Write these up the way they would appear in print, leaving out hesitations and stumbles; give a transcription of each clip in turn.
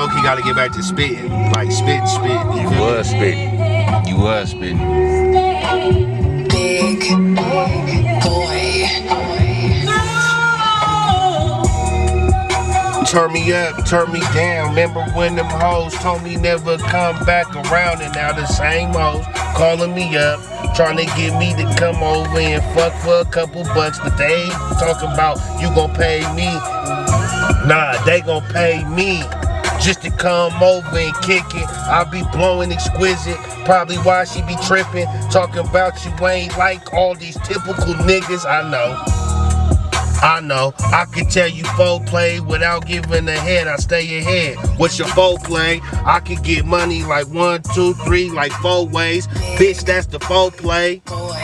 low-key gotta get back to spitting. Like spit. You was spitting. You was spitting. Big boy. Turn me up, turn me down. Remember when them hoes told me never come back around, and now the same hoes calling me up, trying to get me to come over and fuck for a couple bucks, but they ain't talking about you gon' pay me. Nah, they gon' pay me just to come over and kick it. I'll be blowing exquisite, probably why she be tripping, talking about you ain't like all these typical niggas. I know, I can tell you foreplay without giving a head, I stay ahead. What's your foreplay? I can get money like 1, 2, 3, like 4 ways. Bitch, that's the foreplay.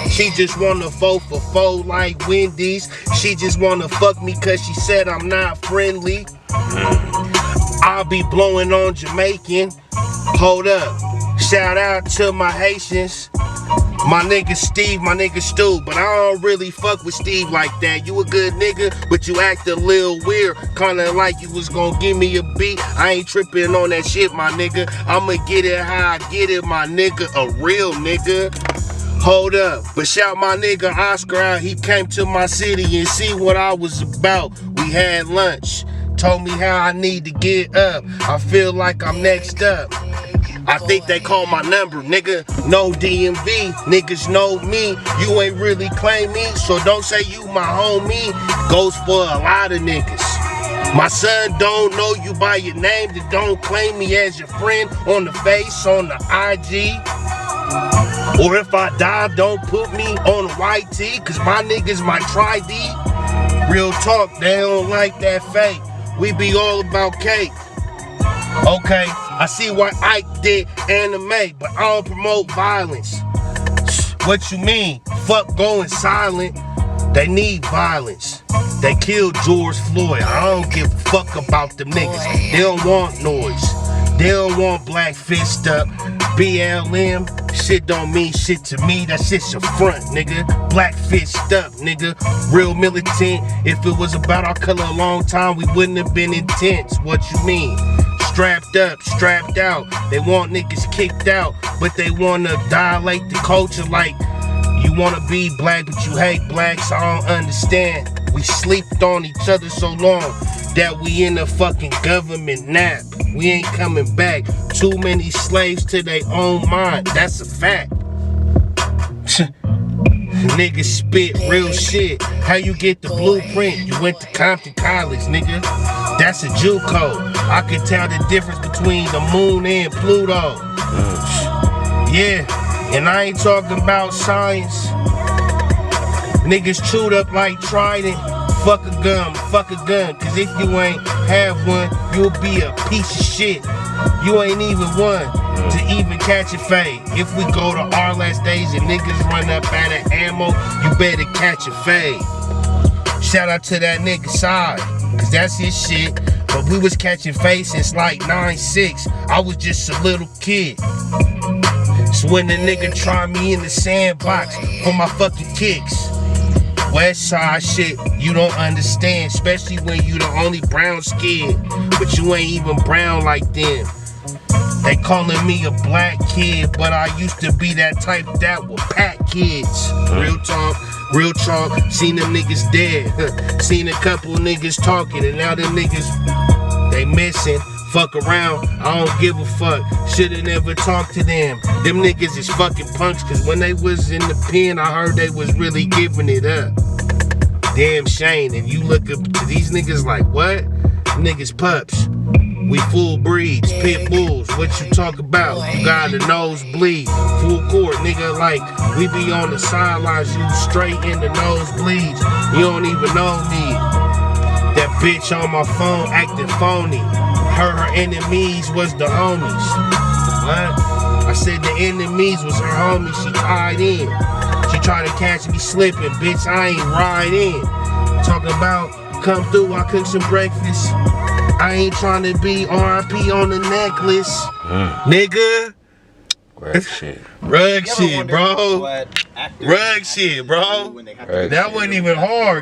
She just wanna vote for foe like Wendy's. She just wanna fuck me cause she said I'm not friendly. I'll be blowing on Jamaican. Hold up, shout out to my Haitians. My nigga Steve, my nigga Stu, but I don't really fuck with Steve like that. You a good nigga, but you act a little weird, kinda like you was gonna give me a beat. I ain't tripping on that shit, my nigga. I'ma get it how I get it, my nigga, a real nigga. Hold up, but shout my nigga Oscar out. He came to my city and see what I was about. We had lunch, told me how I need to get up. I feel like I'm next up. I think they call my number, nigga. No DMV, niggas know me. You ain't really claim me, so don't say you my homie. Goes for a lot of niggas. My son don't know you by your name, then don't claim me as your friend on the face, on the IG. Or if I die, don't put me on the YT, cause my niggas might try D. Real talk, they don't like that fake. We be all about cake. Okay, I see why Ike did anime, but I don't promote violence. What you mean? Fuck going silent. They need violence. They killed George Floyd. I don't give a fuck about them niggas. They don't want noise. They don't want black fist up. BLM, shit don't mean shit to me. That shit's a front, nigga. Black fist up, nigga. Real militant. If it was about our color a long time, we wouldn't have been intense. What you mean? Strapped up, strapped out. They want niggas kicked out, but they wanna dilate the culture like you wanna be black, but you hate blacks. I don't understand. We sleeped on each other so long that we in a fucking government nap. We ain't coming back. Too many slaves to their own mind. That's a fact. Niggas spit real shit. How you get the blueprint? You went to Compton College, nigga. That's a JUCO. I can tell the difference between the moon and Pluto. Yeah, and I ain't talking about science. Niggas chewed up like Trident. Fuck a gun, cause if you ain't have one, you'll be a piece of shit. You ain't even one to even catch a fade. If we go to our last days and niggas run up out of ammo, you better catch a fade. Shout out to that nigga Side, cause that's his shit. But we was catching fade since like 9-6. I was just a little kid. So when the nigga try me in the sandbox for my fucking kicks. West side shit, you don't understand, especially when you the only brown skin, but you ain't even brown like them. They calling me a black kid, but I used to be that type that would pack kids. Real talk, seen them niggas dead. Seen a couple niggas talking, and now them niggas, they missing. Fuck around, I don't give a fuck. Shoulda never talked to them. Them niggas is fucking punks, cause when they was in the pen, I heard they was really giving it up. Damn shame, and you look up to these niggas like, what? Niggas pups. We full breeds, pit bulls, what you talk about? You got a nosebleed, full court, nigga, like, we be on the sidelines, you straight in the nosebleeds. You don't even know me. That bitch on my phone acting phony. Her enemies was the homies. What? I said the enemies was her homies, she tied in. She tried to catch me slipping, bitch, I ain't ride in. Talking about, come through, I cook some breakfast. I ain't trying to be RIP on the necklace. Nigga. Rug shit. Rug shit, bro. Rug shit, bro. That wasn't even hard.